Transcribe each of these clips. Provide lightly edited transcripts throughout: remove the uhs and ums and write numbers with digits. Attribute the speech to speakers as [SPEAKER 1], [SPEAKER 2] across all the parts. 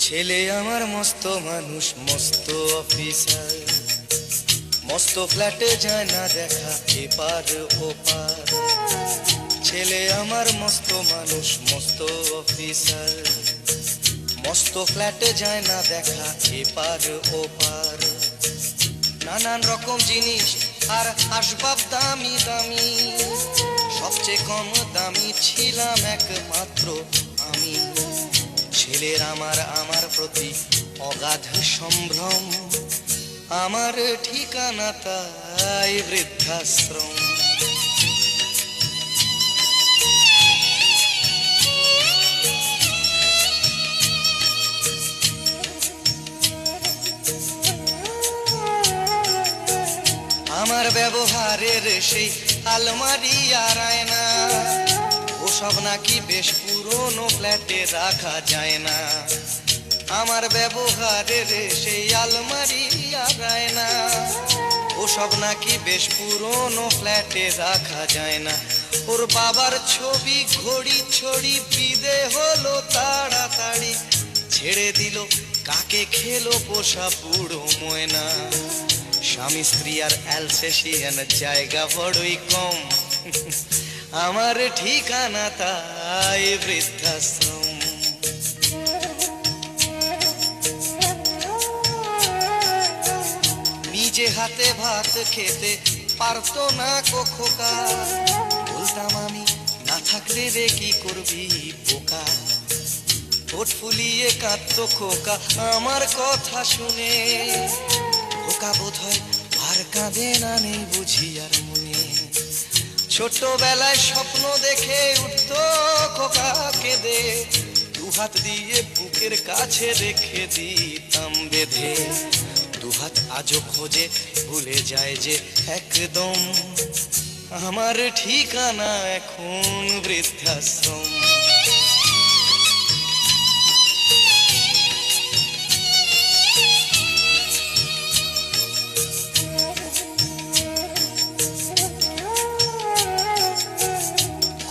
[SPEAKER 1] ছেলে আমার মস্ত মানুষ, মস্ত অফিসার, মস্ত ফ্ল্যাটে যায় না দেখা এপার ওপার। ছেলে আমার মস্ত মানুষ, মস্ত অফিসার, মস্ত ফ্ল্যাটে যায় না দেখা এপার ওপার। নানান রকম জিনিস আর আসবাব দামি দামি, সবচেয়ে কম দামি ছিলাম একমাত্র আমি। ছেলের আমার প্রতি অগাধ সম্ভ্রম, আমার ঠিকানা তাই বৃদ্ধাশ্রম। আমার ব্যবহারের সেই আলমারি আর আয়না, ওসব নাকি বেশ পুরনো ফ্ল্যাটে রাখা যায় না। আমার ব্যবহারের সেই আলমারি আর আয়না, ওসব নাকি বেশ পুরনো ফ্ল্যাটে রাখা যায় না। ওর বাবার ছবি ঘড়ি ছড়ি বিদে হলো তাড়াতাড়ি, ছেড়ে দিল কাকে খেলো পোষা বুড়ো ময়না। স্বামী স্ত্রী আর অ্যালসেশিয়ান জায়গা বড়ই কম, আমার ঠিকানা তাই বৃদ্ধাশ্রম। নিজে হাতে ভাত খেতে পারতো না খোকা, বলতাম আমি না থাকলে রে কি করবি বোকা। ঠোঁট ফুলিয়ে কাঁদতো খোকা আমার কথা শুনে, খোকা বোধ হয় আর কাঁদে না, নেই বুঝি আর মনে। ছোটবেলায় স্বপ্ন দেখে উঠতো খোকা কেঁদে, দুহাত দিয়ে বুকের কাছে রেখে দিতাম বেঁধে। দুহাত আজও খোঁজে ভুলে যায় যে একদম, আমার ঠিকানা এখন বৃদ্ধাশ্রম।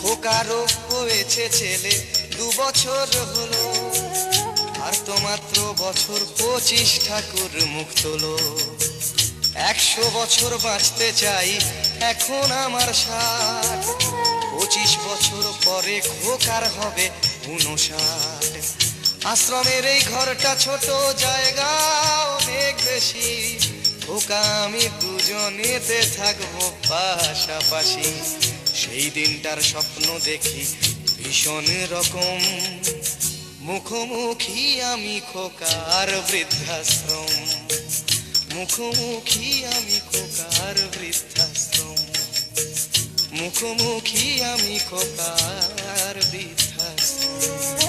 [SPEAKER 1] খোকারও হয়েছে ছেলে 2 বছর হলো, আর তো মাত্র বছর 25 ঠাকুর মুখ তোলো। 100 বছর বাঁচতে চাই এখন আমার 60, 25 বছর পরে খোকার হবে 59। আশ্রমের এই ঘরটা ছোট, জায়গা অনেক বেশি, খোকা আমি দুজনেতে থাকবো পাশাপাশি। সেই দিনটার স্বপ্ন দেখি ভীষণ রকম, মুখোমুখি আমি খোকার বৃদ্ধাশ্রম। মুখোমুখি আমি খোকার বৃদ্ধাশ্রম, মুখোমুখি আমি খোকার বৃদ্ধাশ্রম।